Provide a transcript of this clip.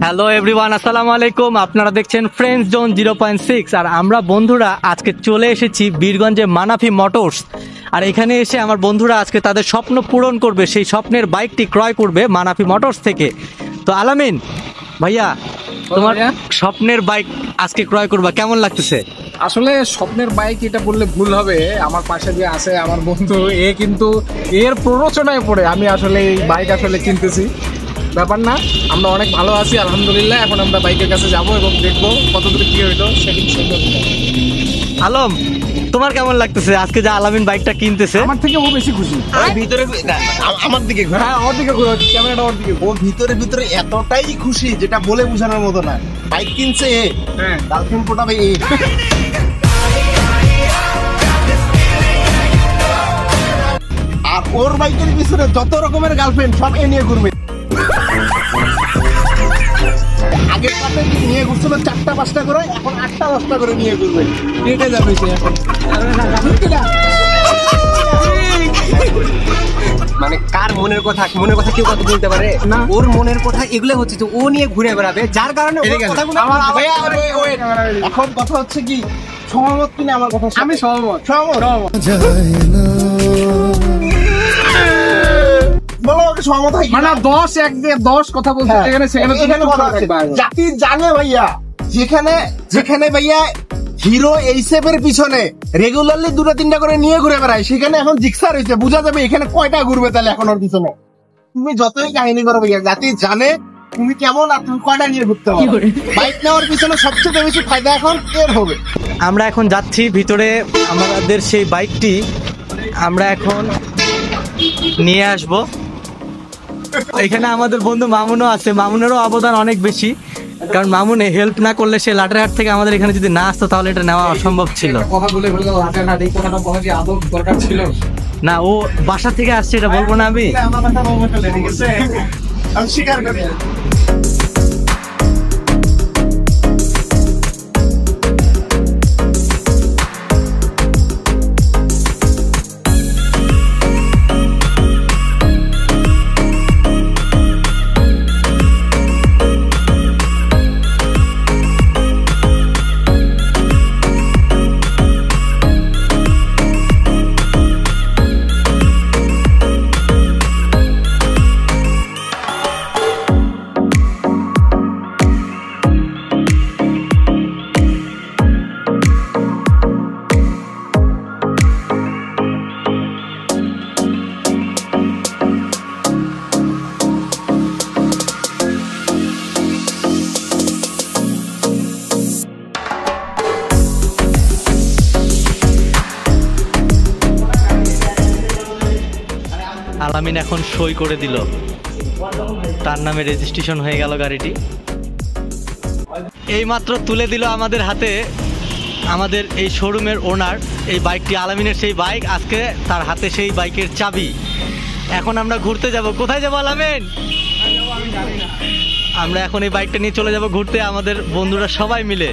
Hello everyone, আসসালামু আলাইকুম। আপনারা দেখছেন ফ্রেন্ডস জোন 0.6। আর আমরা বন্ধুরা আজকে চলে এসেছি বীরগঞ্জে মানাফি মোটরস। আর এখানে এসে আমার বন্ধুরা আজকে তাদের স্বপ্ন পূরণ করবে, সেই স্বপ্নের বাইকটি ক্রয় করবে মানাফি মোটরস থেকে। তো আলামিন ভাইয়া, তোমার স্বপ্নের বাইক আজকে ক্রয় করবা, কেমন লাগতেছে? আসলে স্বপ্নের বাইক এটা বললে ভুল হবে। আমার পাশে যে আছে আমার বন্ধু, এ কিন্তু এর প্ররোচনায় পড়ে আমি আসলে এই বাইক আসলে কিনতেছি। ব্যাপার না, আমরা অনেক ভালো আছি আলহামদুলিল্লাহ। এখন আমরা বাইকের কাছে যাব এবং দেখবো কতদূর কি হইলো সেদিন। আলম, তোমার কেমন লাগতেছে আজকে যে আলামিন বাইকটা কিনতেছে? আমার থেকে ও বেশি খুশি। ভিতরে আমার দিকে ঘোরা, হ্যাঁ ওর দিকে ঘুরে, ক্যামেরাটা ওর দিকে। ও ভিতরে এতটাই খুশি যেটা বলে বোঝানোর মতো না। বাইক কিনছে এ, হ্যাঁ গার্লফ্রেন্ড পোটাবে এ। আর ওর বাইকের পিছনে যত রকমের গার্লফ্রেন্ড সব এ নিয়ে ঘুরবে। আগের পাশে নিয়ে ঘুরছিল 4টা-5টা করে, এখন 8টা-10টা করে নিয়ে ঘুরবে। কেটে যাবে সে এখন। মানে কার মনের কথা কেউ কত বলতে পারে না। ওর মনের কথা এগুলো হচ্ছে তো ও নিয়ে ঘুরে বেড়াবে, যার কারণে ওর কথাগুলো এখন কথা হচ্ছে কি, সহমত কিনা আমার কথা? আমি সহমত। বলো ওকে সহমত হয় মানে 10 এক দিয়ে 10 কথা বলতে এখানে সেখানে কথা আছে। জাতি জানে ভাইয়া, যেখানে ভাইয়া হিরো এইসেপের পিছনে রেগুলারলি 2-3টা করে নিয়ে ঘুরে বেড়ায়, সেখানে এখন জিক্সার হয়েছে, বোঝা যাবে এখানে কয়টা ঘুরবে তাহলে এখন ওর পিছনে। তুমি যতই কাহিনী করো ভাইয়া, জাতি জানে তুমি কেমন আর তুমি কয়টা নিয়ে ঘুরতে পারো। বাইক নেওয়ার পিছনে সবচেয়ে বেশি ফায়দা এখন এর হবে। আমরা এখন যাচ্ছি ভিতরে, আমাদের সেই বাইকটি আমরা এখন নিয়ে আসব। এখানে আমাদের বন্ধু মামুনও আছে, মামুনেরও অবদান অনেক বেশি, কারণ মামুনে হেল্প না করলে সে লাটারহাট থেকে আমাদের এখানে যদি না আসতো তাহলে এটা নেওয়া অসম্ভব ছিল। কথা বলে বলে লাটারহাট, এই কথাটা বলা কি আদৌ দরকার ছিল? না, ও বাসা থেকে আসছে, এটা বলবো না আমি। আমি স্বীকার করি। আলামিন এখন সই করে দিল, তার নামে রেজিস্ট্রেশন হয়ে গেল গাড়িটি। এইমাত্র তুলে দিল আমাদের হাতে আমাদের এই শোরুমের ওনার এই বাইকটি, আলামিনের সেই বাইক। আজকে তার হাতে সেই বাইকের চাবি। এখন আমরা ঘুরতে যাব। কোথায় যাবো আলামিন? আমরা এখন এই বাইকটা নিয়ে চলে যাব ঘুরতে, আমাদের বন্ধুরা সবাই মিলে।